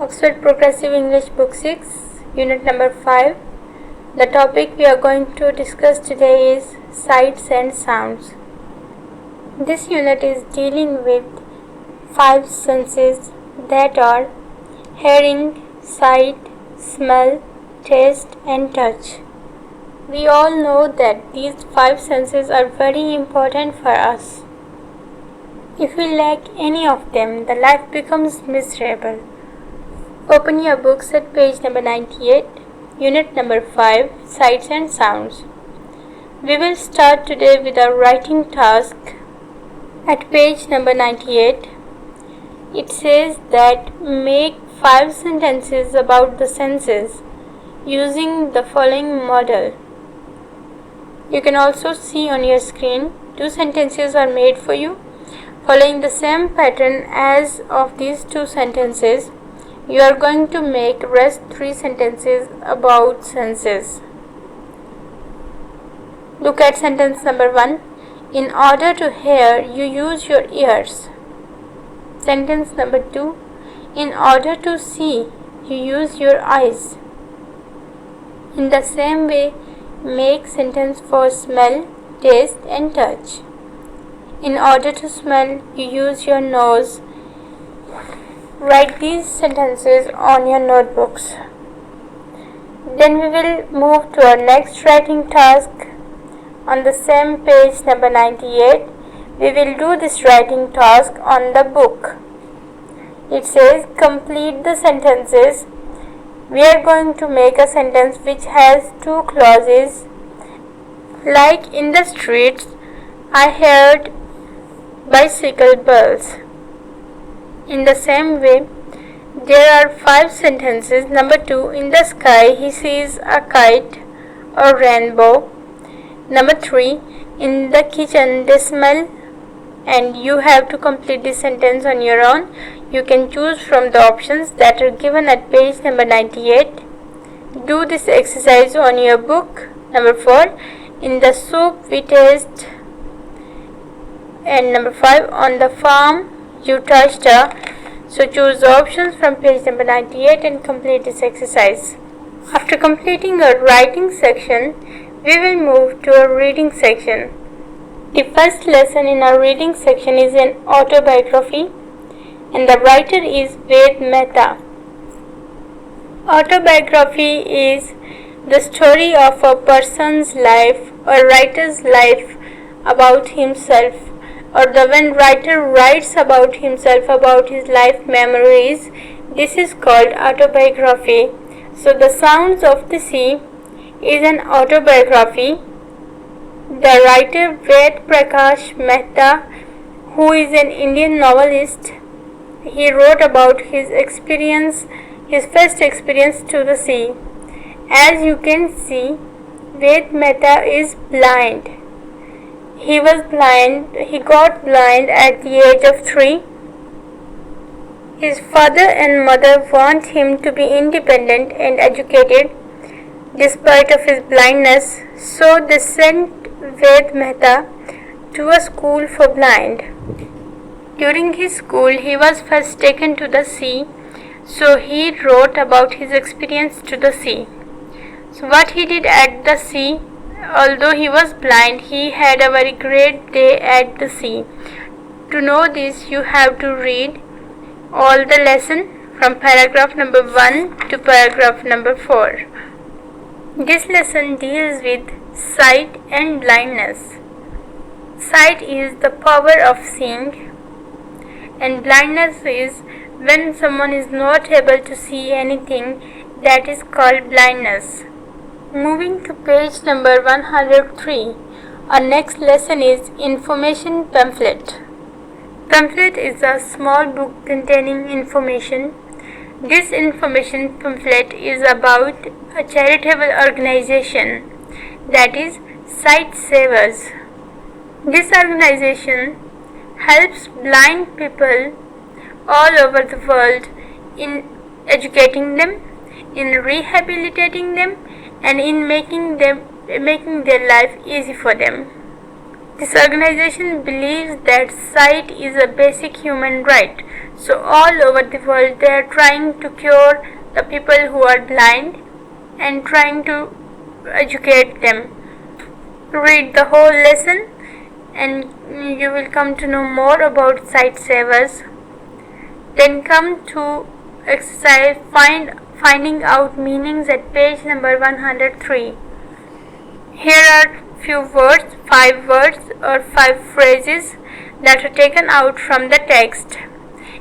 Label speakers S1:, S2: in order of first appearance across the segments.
S1: Oxford Progressive English Book 6, Unit number 5. The topic we are going to discuss today is sights and sounds. This unit is dealing with 5 senses that are hearing, sight, smell, taste and touch. We all know that these 5 senses are very important for us. If we lack any of them, the life becomes miserable. Open your books at page number 98, unit number 5, Sights and Sounds. We will start today with our writing task. At page number 98, it says that make 5 sentences about the senses using the following model. You can also see on your screen 2 sentences are made for you. Following the same pattern as of these 2 sentences, you are going to make rest 3 sentences about senses. Look at sentence number 1. In order to hear, you use your ears. Sentence number 2. In order to see, you use your eyes. In the same way, make sentence for smell, taste and touch. In order to smell, you use your nose. Write these sentences on your notebooks. Then we will move to our next writing task. On the same page number 98, we will do this writing task on the book. It says complete the sentences. We are going to make a sentence which has 2 clauses. Like in the streets, I heard bicycle bells. In the same way, there are 5 sentences. Number 2, in the sky he sees a kite or rainbow. Number 3, in the kitchen they smell, and you have to complete this sentence on your own. You can choose from the options that are given at page number 98. Do this exercise on your book. Number 4, in the soup we taste. And number 5, on the farm you touched her. So choose the options from page number 98 and complete this exercise. After completing our writing section, we will move to our reading section. The first lesson in our reading section is an autobiography, and the writer is Ved Mehta. Autobiography is the story of a person's life or writer's life about himself, or the when writer writes about himself, about his life memories. This is called autobiography. So the Sounds of the Sea is an autobiography. The writer Ved Prakash Mehta, who is an Indian novelist, he wrote about his experience, his first experience to the sea. As you can see, Ved Mehta is blind. He got blind at the age of 3. His father and mother want him to be independent and educated despite of his blindness, so they sent Ved Mehta to a school for blind. During his school, he was first taken to the sea, so he wrote about his experience to the sea. So what he did at the sea, although he was blind, he had a very great day at the sea. To know this, you have to read all the lesson from paragraph number 1 to paragraph number 4. This lesson deals with sight and blindness. Sight is the power of seeing, and blindness is when someone is not able to see anything. That is called blindness. Moving to page number 103, our next lesson is Information Pamphlet. Pamphlet is a small book containing information. This information pamphlet is about a charitable organization, that is Sight Savers. This organization helps blind people all over the world in educating them, in rehabilitating them, and in making their life easy for them. This organization believes that sight is a basic human right. So all over the world they are trying to cure the people who are blind and trying to educate them. Read the whole lesson and you will come to know more about sight savers. Then come to exercise finding out meanings at page number 103. Here are few words, 5 words or 5 phrases that are taken out from the text,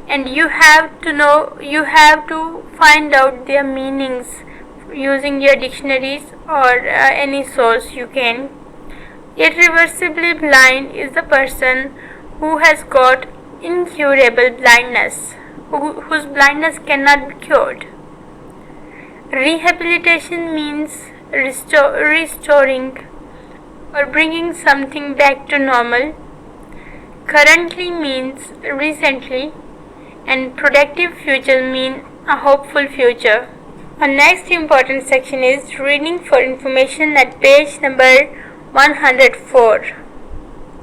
S1: and you have to find out their meanings using your dictionaries or any source you can. Irreversibly blind is the person who has got incurable blindness, whose blindness cannot be cured. Rehabilitation means restoring or bringing something back to normal. Currently means recently, and productive future mean a hopeful future. Our next important section is reading for information at page number 104.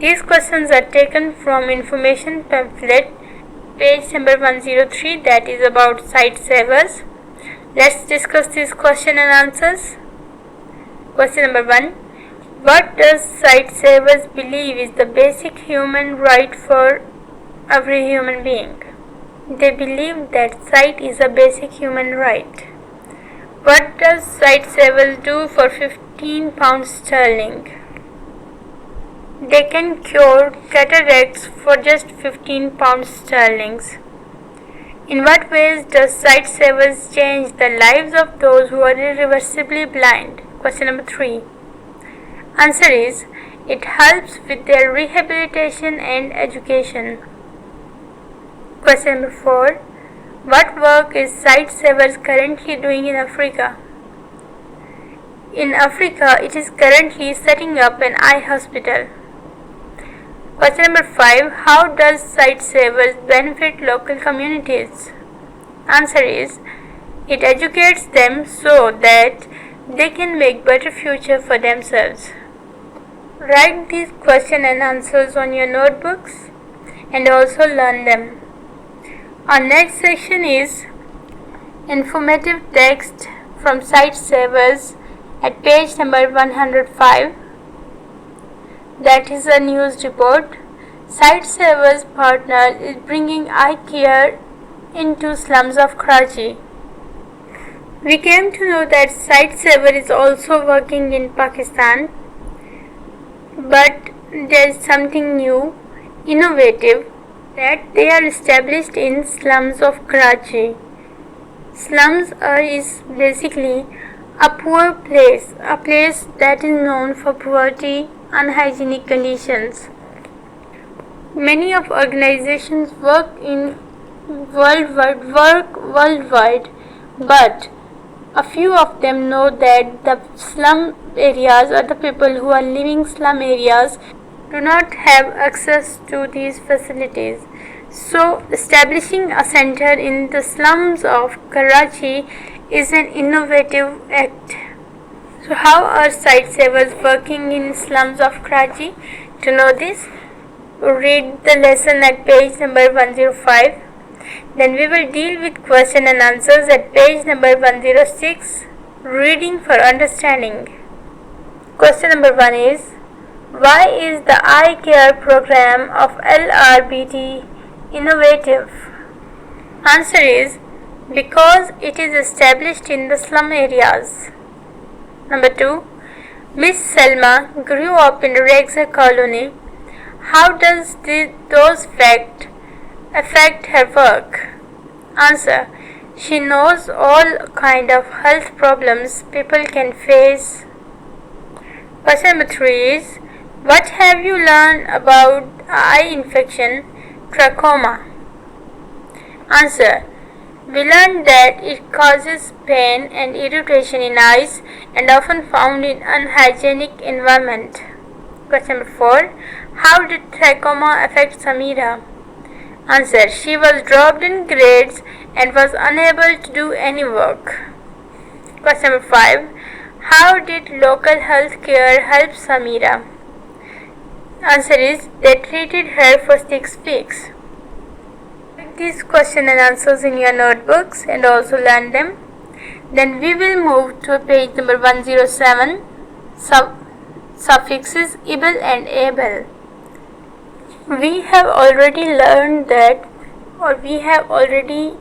S1: These questions are taken from information pamphlet page number 103, that is about sight savers. Let's discuss these question and answers. Question number 1. What does sight savers believe is the basic human right for every human being? They believe that sight is a basic human right. What does sight savers do for 15 pounds sterling? They can cure cataracts for just 15 pounds sterling. In what ways does sight savers change the lives of those who are irreversibly blind? Question number 3. Answer is, it helps with their rehabilitation and education. Question number 4. What work is sight savers currently doing in Africa? In Africa, it is currently setting up an eye hospital. Question number 5. How does sight savers benefit local communities? Answer is, it educates them so that they can make better future for themselves. Write these question and answers on your notebooks and also learn them. Our next section is informative text from sight savers at page number 105. That is a news report. Sight savers partner is bringing eye care into slums of Karachi. We came to know that sight saver is also working in Pakistan, but there is something new, innovative, that they are established in slums of Karachi. Slums is basically a poor place, a place that is known for poverty, unhygienic conditions. Many of organizations work worldwide, but a few of them know that the slum areas or the people who are living slum areas do not have access to these facilities. So establishing a center in the slums of Karachi is an innovative act. So how are sight savers working in slums of Karachi? To know this, read the lesson at page number 105. Then we will deal with question and answers at page number 106, reading for understanding. Question number 1 is, why is the eye care program of LRBT innovative? Answer is, because it is established in the slum areas. Number 2. Miss Selma grew up in Rexha colony. How does those facts affect her work? Answer. She knows all kind of health problems people can face. Question number 3 is, what have you learned about eye infection, trachoma? Answer. We learned that it causes pain and irritation in eyes and often found in unhygienic environment. Question number 4. How did trachoma affect Samira? Answer. She was dropped in grades and was unable to do any work. Question number 5. How did local health care help Samira? Answer is they treated her for 6 weeks. Write these question and answers in your notebooks and also learn them. Then we will move to page number 107, suffixes able and able. We have already learned that, or we have already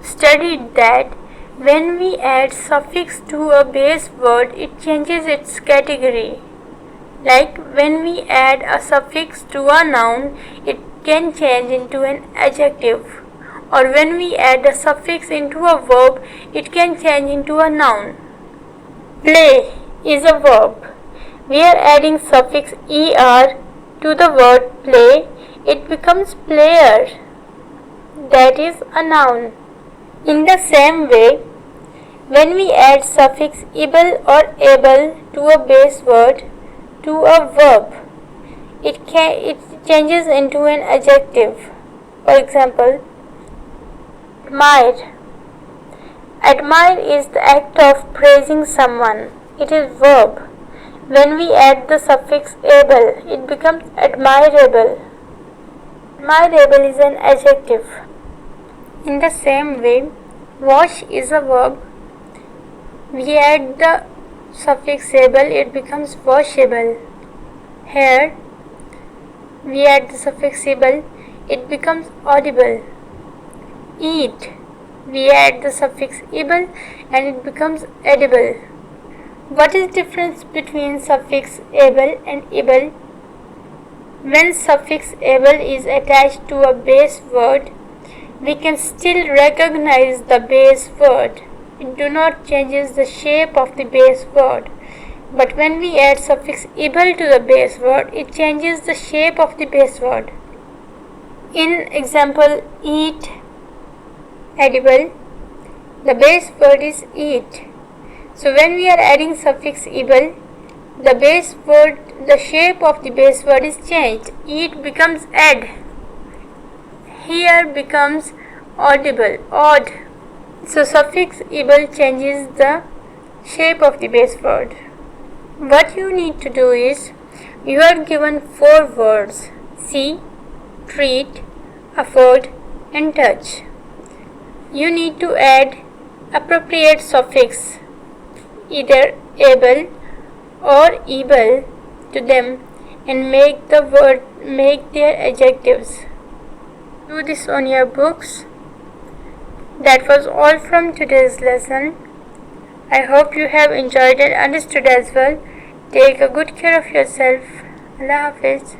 S1: studied that when we add suffix to a base word, it changes its category. Like when we add a suffix to a noun, it can change into an adjective. Or when we add a suffix into a verb, it can change into a noun. Play is a verb. We are adding suffix er to the word play, it becomes player. That is a noun. In the same way, when we add suffix able or able to a base word, to a verb, it changes into an adjective. For example, admire. Admire is the act of praising someone. It is verb. When we add the suffix able, it becomes admirable. Admirable is an adjective. In the same way, wash is a verb. We add the suffix able, it becomes washable. Here, we add the suffix able, it becomes audible. Eat, we add the suffix able and it becomes edible. What is the difference between suffix able and able? When suffix able is attached to a base word, we can still recognize the base word. It do not changes the shape of the base word. But when we add suffix able to the base word, it changes the shape of the base word. In example, eat, edible, the base word is eat. So when we are adding suffix able, the base word, the shape of the base word is changed. Eat becomes ed. Here becomes audible, odd. So suffix able changes the shape of the base word. What you need to do is, you are given 4 words: see, treat, afford and touch. You need to add appropriate suffix, either able or able, to them and make their adjectives. Do this on your books. That was all from today's lesson. I hope you have enjoyed and understood as well. Take a good care of yourself. Allah Hafiz.